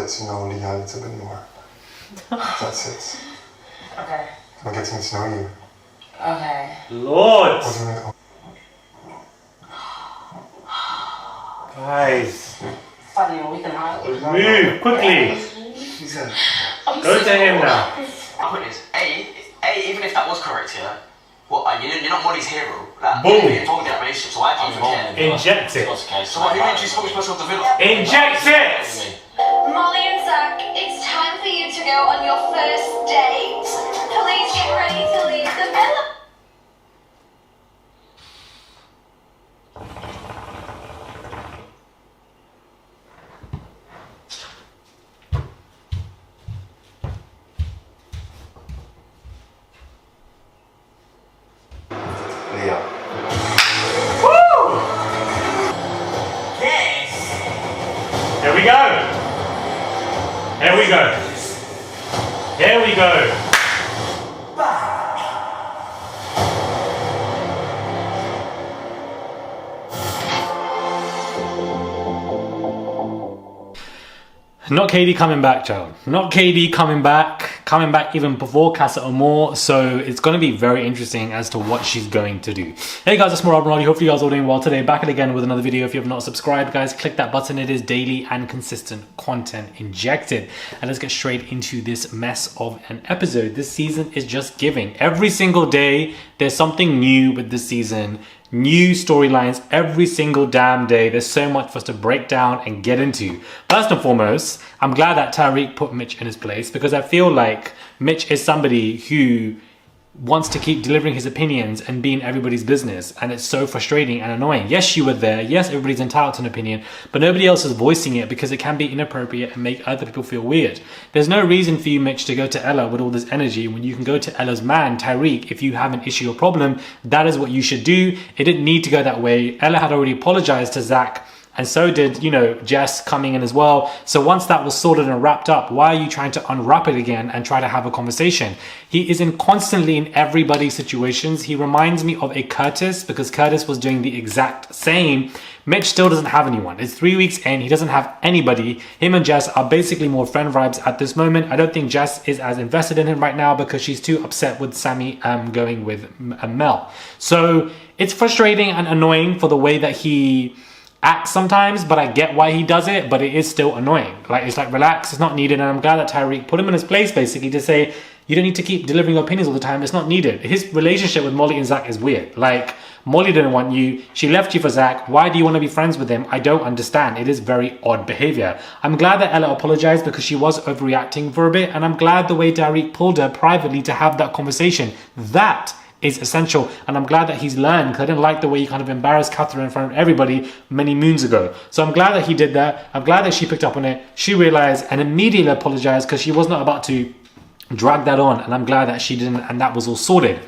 get to know Leah a little bit more. That's it. Okay. I'm getting to know you. Okay. Lord! What do you mean? Guys, Funny, we can hide. move quickly. Go to him now. I'll put this. Even if that was correct, yeah. What? You're not Molly's hero. Like, Boom. you're involved in that relationship, so why do you care? Inject it. So what? Who made you spokesperson of the villa? Inject it! Molly and Zach, it's time for you to go on your first date. Please get ready to leave the villa. Leah. Woo! Yes! Here we go. Here we go. Here we go. Not Kady coming back, child. Not Kady coming back even before Casa or more. So it's going to be very interesting as to what she's going to do. Hey guys, it's Rob Ronaldo. Hopefully you guys are all doing well today. Back again with another video. If you have not subscribed, guys, click that button. It is daily and consistent content injected. And let's get straight into this mess of an episode. This season is just giving. Every single day, there's something new with this season. New storylines every single damn day. There's so much for us to break down and get into. First and foremost, I'm glad that Tyrique put Mitch in his place, because I feel like Mitch is somebody who wants to keep delivering his opinions and being everybody's business, and it's so frustrating and annoying. Yes, you were there. Yes, everybody's entitled to an opinion, but nobody else is voicing it because it can be inappropriate and make other people feel weird. There's no reason for you, Mitch, to go to Ella with all this energy when you can go to Ella's man, Tyrique. If you have an issue or problem, that is what you should do. It didn't need to go that way. Ella had already apologized to Zach, and so did, Jess coming in as well. So once that was sorted and wrapped up, why are you trying to unwrap it again and try to have a conversation? He is constantly in everybody's situations. He reminds me of a Curtis, because Curtis was doing the exact same. Mitch still doesn't have anyone. It's 3 weeks in. He doesn't have anybody. Him and Jess are basically more friend vibes at this moment. I don't think Jess is as invested in him right now because she's too upset with Sammy going with Mel. So it's frustrating and annoying for the way that he acts sometimes, but I get why he does it, but it is still annoying. It's like, relax, it's not needed. And I'm glad that Tyrique put him in his place, basically, to say, you don't need to keep delivering your opinions all the time. It's not needed. His relationship with Molly and Zach is weird. Like, Molly didn't want you. She left you for Zach. Why do you want to be friends with him? I don't understand. It is very odd behavior. I'm glad that Ella apologized because she was overreacting for a bit. And I'm glad the way Tyrique pulled her privately to have that conversation. That is essential, and I'm glad that he's learned, because I didn't like the way he kind of embarrassed Catherine in front of everybody many moons ago. So I'm glad that he did that. I'm glad that she picked up on it. She realized and immediately apologized, because she was not about to drag that on, and I'm glad that she didn't, and that was all sorted.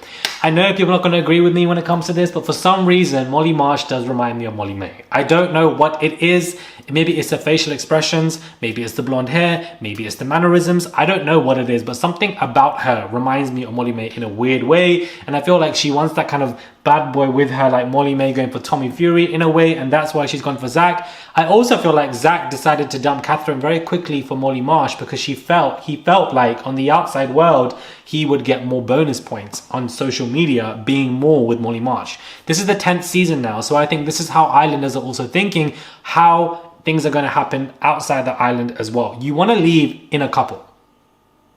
I know people are not going to agree with me when it comes to this, but for some reason, Molly Marsh does remind me of Molly May. I don't know what it is. Maybe it's the facial expressions, maybe it's the blonde hair, maybe it's the mannerisms. I don't know what it is, but something about her reminds me of Molly May in a weird way, and I feel like she wants that kind of bad boy with her, like Molly May going for Tommy Fury in a way, and that's why she's gone for Zach. I also feel like Zach decided to dump Catherine very quickly for Molly Marsh because he felt like on the outside world he would get more bonus points on social media being more with Molly Marsh. This is the 10th season now, so I think this is how Islanders are also thinking, how things are going to happen outside the island as well. You want to leave in a couple.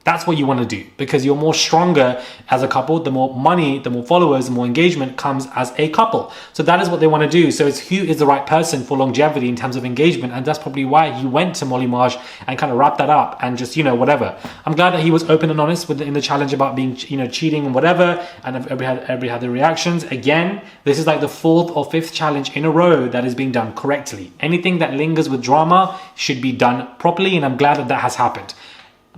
That's what you want to do, because you're more stronger as a couple. The more money, the more followers, the more engagement comes as a couple. So that is what they want to do. So it's who is the right person for longevity in terms of engagement. And that's probably why he went to Molly Marsh and kind of wrapped that up and just, whatever. I'm glad that he was open and honest in the challenge about being, cheating and whatever. And everybody had the reactions. Again, this is like the 4th or 5th challenge in a row that is being done correctly. Anything that lingers with drama should be done properly. And I'm glad that that has happened.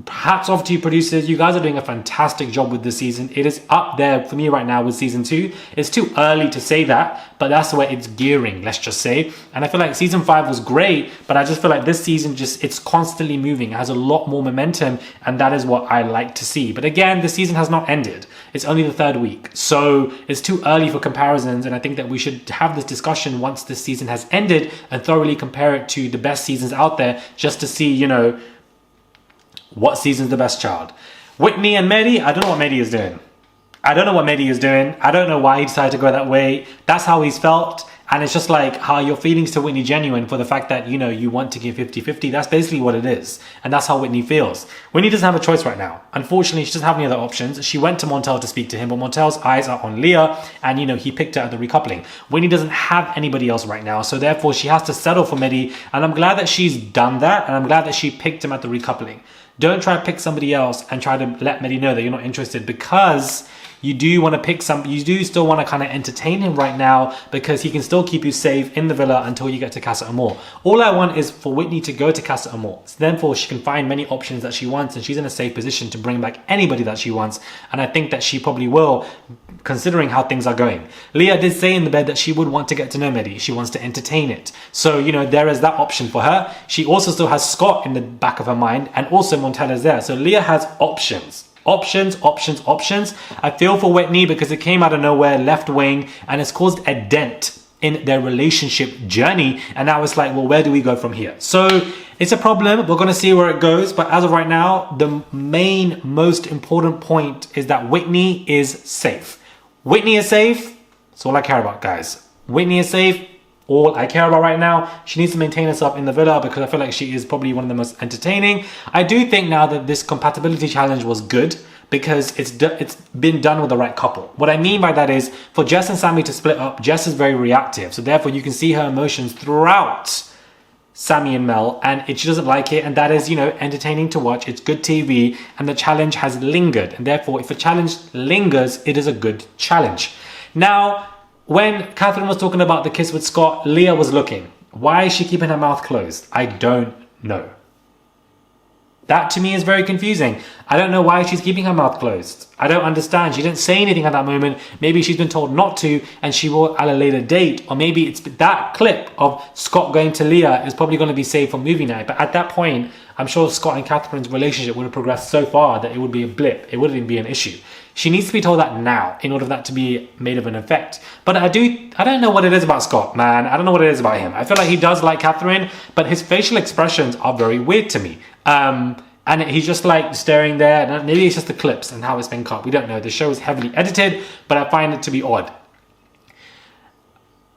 Hats off to you producers. You guys are doing a fantastic job with this season. It is up there for me right now with season 2. It's too early to say that, but that's the way it's gearing, let's just say. And I feel like season 5 was great, but I just feel like this season it's constantly moving. It has a lot more momentum, and that is what I like to see. But again, the season has not ended. It's only the 3rd week. So it's too early for comparisons, and I think that we should have this discussion once this season has ended and thoroughly compare it to the best seasons out there, just to see, What season's the best child? Whitney and Mehdi, I don't know what Mehdi is doing. I don't know what Mehdi is doing. I don't know why he decided to go that way. That's how he's felt. And it's just like how your feelings to Whitney genuine for the fact that, you know, you want to give 50-50. That's basically what it is. And that's how Whitney feels. Whitney doesn't have a choice right now. Unfortunately, she doesn't have any other options. She went to Montel to speak to him, but Montel's eyes are on Leah. And, you know, he picked her at the recoupling. Whitney doesn't have anybody else right now. So therefore, she has to settle for Mehdi. And I'm glad that she's done that. And I'm glad that she picked him at the recoupling. Don't try to pick somebody else and try to let Mehdi know that you're not interested, because you do want to pick you do still want to kind of entertain him right now, because he can still keep you safe in the villa until you get to Casa Amor. All I want is for Whitney to go to Casa Amor. So therefore, she can find many options that she wants, and she's in a safe position to bring back anybody that she wants. And I think that she probably will, considering how things are going. Leah did say in the bed that she would want to get to know Mehdi. She wants to entertain it. So, you know, there is that option for her. She also still has Scott in the back of her mind, and also Montana's there. So Leah has options. Options. I feel for Whitney because it came out of nowhere, left wing, and it's caused a dent in their relationship journey. And now it's like, well, where do we go from here? So it's a problem. We're going to see where it goes. But as of right now, the main, most important point is that Whitney is safe. Whitney is safe. That's all I care about, guys. Whitney is safe. All I care about right now. She needs to maintain herself in the villa because I feel like she is probably one of the most entertaining. I do think now that this compatibility challenge was good because it's been done with the right couple. What I mean by that is for Jess and Sammy to split up, Jess is very reactive. So therefore you can see her emotions throughout Sammy and Mel, and she doesn't like it, and that is, you know, entertaining to watch. It's good TV, and the challenge has lingered. And therefore, if a challenge lingers, it is a good challenge. Now, when Catherine was talking about the kiss with Scott, Leah was looking. Why is she keeping her mouth closed? I don't know. That to me is very confusing. I don't know why she's keeping her mouth closed. I don't understand. She didn't say anything at that moment. Maybe she's been told not to and she will at a later date. Or maybe it's that clip of Scott going to Leah is probably going to be saved for movie night. But at that point, I'm sure Scott and Catherine's relationship would have progressed so far that it would be a blip. It wouldn't even be an issue. She needs to be told that now in order for that to be made of an effect. But I don't know what it is about Scott, man. I don't know what it is about him. I feel like he does like Catherine, but his facial expressions are very weird to me. And he's just like staring there. And maybe it's just the clips and how it's been cut. We don't know. The show is heavily edited, but I find it to be odd.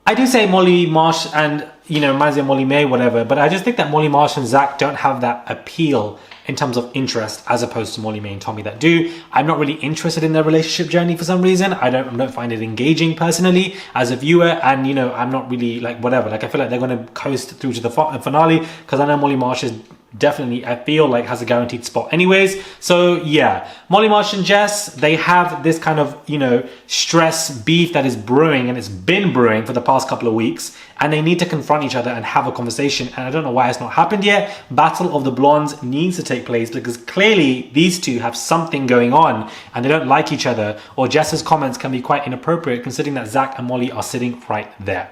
I do say Molly Marsh and, you know, reminds me of Molly May, whatever, but I just think that Molly Marsh and Zach don't have that appeal in terms of interest as opposed to Molly May and Tommy that do. I'm not really interested in their relationship journey for some reason. I don't find it engaging personally as a viewer, and, you know, I'm not really like whatever. Like I feel like they're going to coast through to the finale because I know Molly Marsh is definitely, I feel like, has a guaranteed spot anyways. So yeah, Molly Marsh and Jess, they have this kind of, you know, stress beef that is brewing, and it's been brewing for the past couple of weeks, and they need to confront each other and have a conversation. And I don't know why it's not happened yet. Battle of the Blondes needs to take place because clearly these two have something going on and they don't like each other, or Jess's comments can be quite inappropriate considering that Zach and Molly are sitting right there.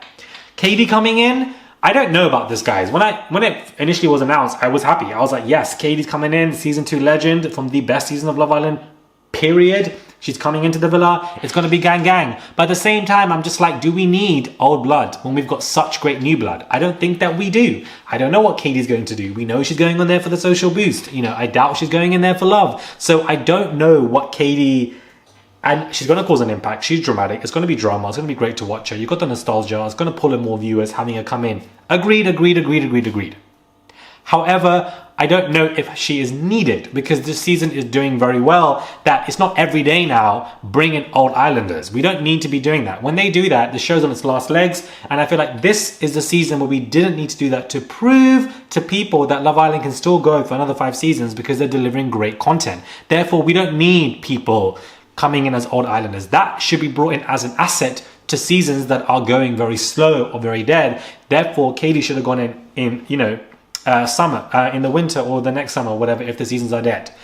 Kady coming in, I don't know about this, guys. When it initially was announced, I was happy. I was like, yes, Kady's coming in, season 2 legend from the best season of Love Island, period. She's coming into the villa. It's going to be gang gang. But at the same time, I'm just like, do we need old blood when we've got such great new blood? I don't think that we do. I don't know what Kady's going to do. We know she's going on there for the social boost. You know, I doubt she's going in there for love. So I don't know what Kady... And she's going to cause an impact. She's dramatic. It's going to be drama. It's going to be great to watch her. You've got the nostalgia. It's going to pull in more viewers having her come in. Agreed. However, I don't know if she is needed because this season is doing very well that it's not every day now bringing old Islanders. We don't need to be doing that. When they do that, the show's on its last legs. And I feel like this is the season where we didn't need to do that to prove to people that Love Island can still go for another 5 seasons because they're delivering great content. Therefore, we don't need people coming in as old Islanders. That should be brought in as an asset to seasons that are going very slow or very dead. Therefore, Kady should have gone in you know, summer, in the winter or the next summer, whatever, if the seasons are dead.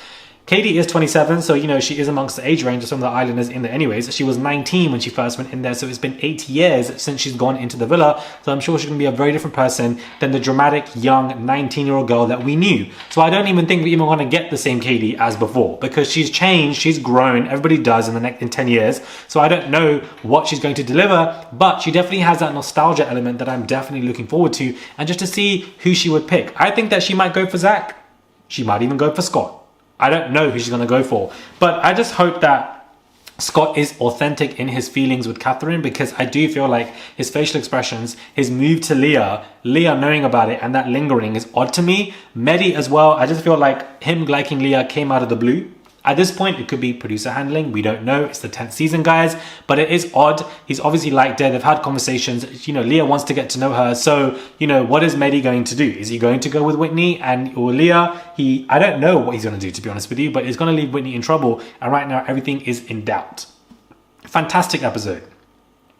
Kady is 27, so, you know, she is amongst the age range of some of the Islanders in there anyways. She was 19 when she first went in there, so it's been 8 years since she's gone into the villa. So I'm sure she's going to be a very different person than the dramatic, young, 19-year-old girl that we knew. So I don't even think we even want to get the same Kady as before because she's changed, she's grown, everybody does in 10 years. So I don't know what she's going to deliver, but she definitely has that nostalgia element that I'm definitely looking forward to, and just to see who she would pick. I think that she might go for Zach. She might even go for Scott. I don't know who she's going to go for. But I just hope that Scott is authentic in his feelings with Catherine, because I do feel like his facial expressions, his move to Leah knowing about it and that lingering is odd to me. Mehdi as well, I just feel like him liking Leah came out of the blue. At this point, it could be producer handling. We don't know. It's the 10th season, guys. But it is odd. He's obviously liked her. They've had conversations. You know, Leah wants to get to know her. So, you know, what is Mehdi going to do? Is he going to go with Whitney or Leah? I don't know what he's going to do, to be honest with you. But it's going to leave Whitney in trouble. And right now, everything is in doubt. Fantastic episode.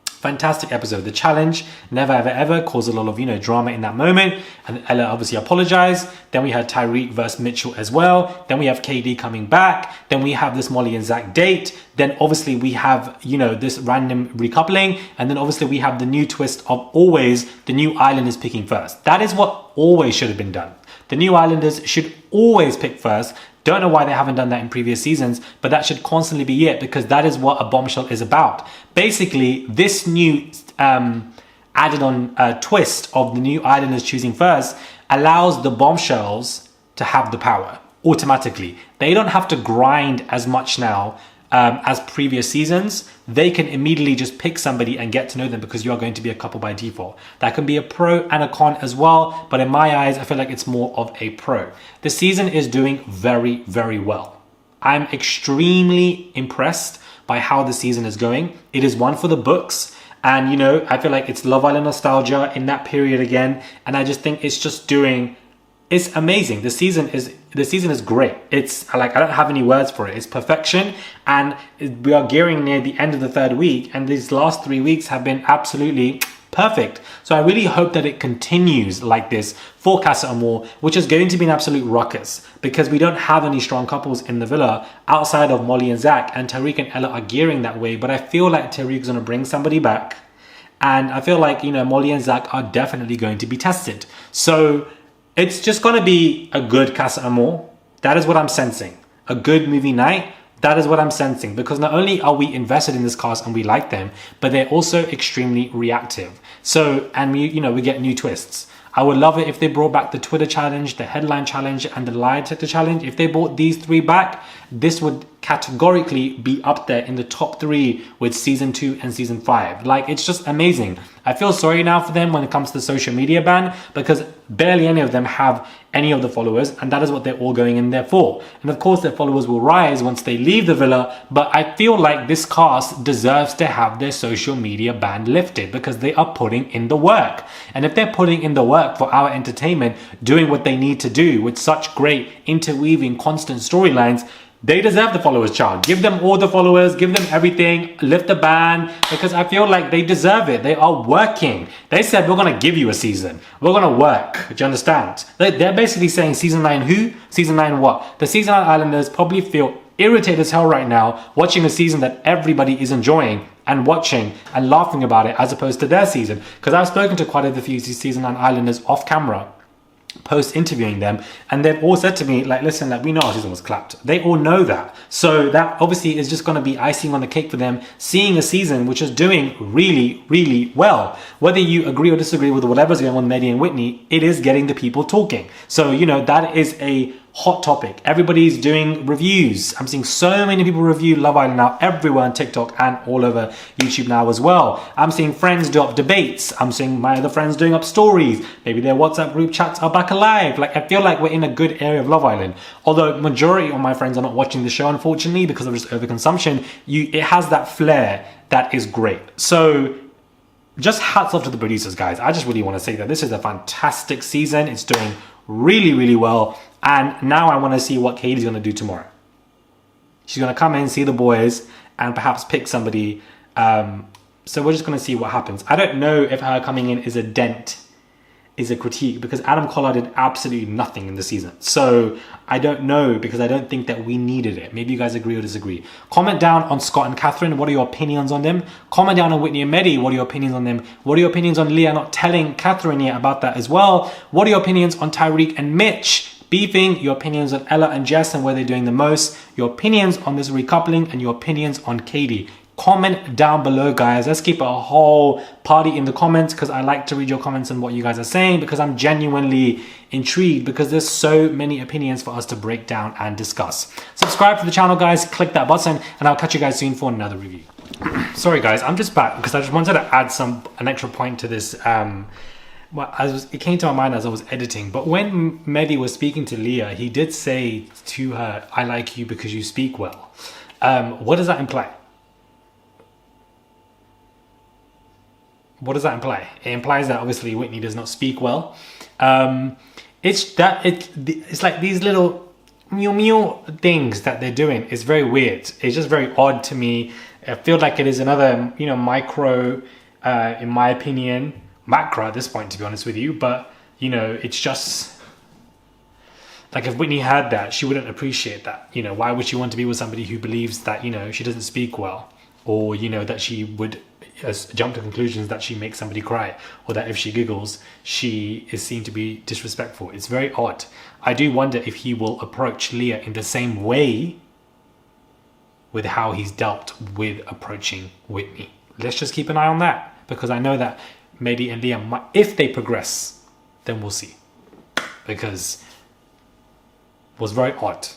Fantastic episode. The challenge, never ever ever, caused a lot of, you know, drama in that moment. And Ella obviously apologized. Then we had Tyrique versus Mitchell as well. Then we have Kady coming back. Then we have this Molly and Zach date. Then obviously we have, you know, this random recoupling. And then obviously we have the new twist of always the new islanders picking first. That is what always should have been done. The new islanders should always pick first. Don't know why they haven't done that in previous seasons, but that should constantly be it, because that is what a bombshell is about. Basically, this new added on twist of the new islanders choosing first allows the bombshells to have the power automatically. They don't have to grind as much now as previous seasons. They can immediately just pick somebody and get to know them, because you are going to be a couple by default. That can be a pro and a con as well, but in my eyes, I feel like it's more of a pro. The season is doing very, very well. I'm extremely impressed by how the season is going. It is one for the books. And, you know, I feel like it's Love Island nostalgia in that period again. And I just think it's just doing... It's amazing. The season is great. It's like, I don't have any words for it. It's perfection. And we are gearing near the end of the 3rd week. And these last 3 weeks have been absolutely perfect. So I really hope that it continues like this for Casa Amor, which is going to be an absolute ruckus, because we don't have any strong couples in the villa outside of Molly and Zach. And Tyrique and Ella are gearing that way. But I feel like Tyrique's going to bring somebody back. And I feel like, you know, Molly and Zach are definitely going to be tested. So... it's just going to be a good Casa Amor. That is what I'm sensing. A good movie night. That is what I'm sensing. Because not only are we invested in this cast and we like them, but they're also extremely reactive. So, and we, you know, we get new twists. I would love it if they brought back the Twitter challenge, the headline challenge, and the lie detector challenge. If they brought these 3 back, this would categorically be up there in the top 3 with season 2 and season 5. Like, it's just amazing. I feel sorry now for them when it comes to the social media ban, because barely any of them have any of the followers, and that is what they're all going in there for. And of course, their followers will rise once they leave the villa, but I feel like this cast deserves to have their social media ban lifted, because they are putting in the work. And if they're putting in the work for our entertainment, doing what they need to do with such great interweaving constant storylines, they deserve the followers, child. Give them all the followers, give them everything, lift the ban, because I feel like they deserve it. They are working. They said, we're going to give you a season. We're going to work. Do you understand? They're basically saying season 9 who? Season 9 what? The season 9 Islanders probably feel irritated as hell right now watching a season that everybody is enjoying and watching and laughing about it, as opposed to their season. Because I've spoken to quite a few season 9 Islanders off camera, post interviewing them, and they've all said to me, like, listen, like, we know our season was clapped. They all know that. So that obviously is just going to be icing on the cake for them, seeing a season which is doing really, really well. Whether you agree or disagree with whatever's going on with Mehdi and Whitney, it is getting the people talking. So, you know, that is a hot topic. Everybody's doing reviews. I'm seeing so many people review Love Island now, everywhere on TikTok and all over YouTube now as well. I'm seeing friends do up debates. I'm seeing my other friends doing up stories. Maybe their WhatsApp group chats are back alive. Like, I feel like we're in a good area of Love Island. Although majority of my friends are not watching the show, unfortunately, because of just overconsumption. It has that flair that is great. So just hats off to the producers, guys. I just really want to say that this is a fantastic season. It's doing really, really well. And now I want to see what Kady's going to do tomorrow. She's going to come in, see the boys, and perhaps pick somebody. So we're just going to see what happens. I don't know if her coming in is a dent, is a critique, because Adam Collard did absolutely nothing in the season. So I don't know, because I don't think that we needed it. Maybe you guys agree or disagree. Comment down on Scott and Catherine. What are your opinions on them? Comment down on Whitney and Mehdi. What are your opinions on them? What are your opinions on Leah not telling Catherine yet about that as well? What are your opinions on Tyrique and Mitch beefing? Your opinions on Ella and Jess and where they're doing the most? Your opinions on this recoupling, and your opinions on Kady. Comment down below, guys. Let's keep a whole party in the comments, because I like to read your comments and what you guys are saying, because I'm genuinely intrigued, because there's so many opinions for us to break down and discuss. Subscribe to the channel, guys. Click that button, and I'll catch you guys soon for another review. Sorry, guys. I'm just back because I just wanted to add an extra point to this. It came to my mind as I was editing, but when Mehdi was speaking to Leah, he did say to her, "I like you because you speak well." What does that imply? What does that imply? It implies that obviously Whitney does not speak well. It's like these little mew things that they're doing. It's very weird. It's just very odd to me. I feel like it is another, micro, in my opinion, macro at this point, to be honest with you. But, it's just like, if Whitney had that, she wouldn't appreciate that. Why would she want to be with somebody who believes that, she doesn't speak well, or, that she would jump to conclusions that she makes somebody cry, or that if she giggles, she is seen to be disrespectful. It's very odd. I do wonder if he will approach Leah in the same way with how he's dealt with approaching Whitney. Let's just keep an eye on that, because I know that Mehdi and Leah might, if they progress, then we'll see, because it was very odd.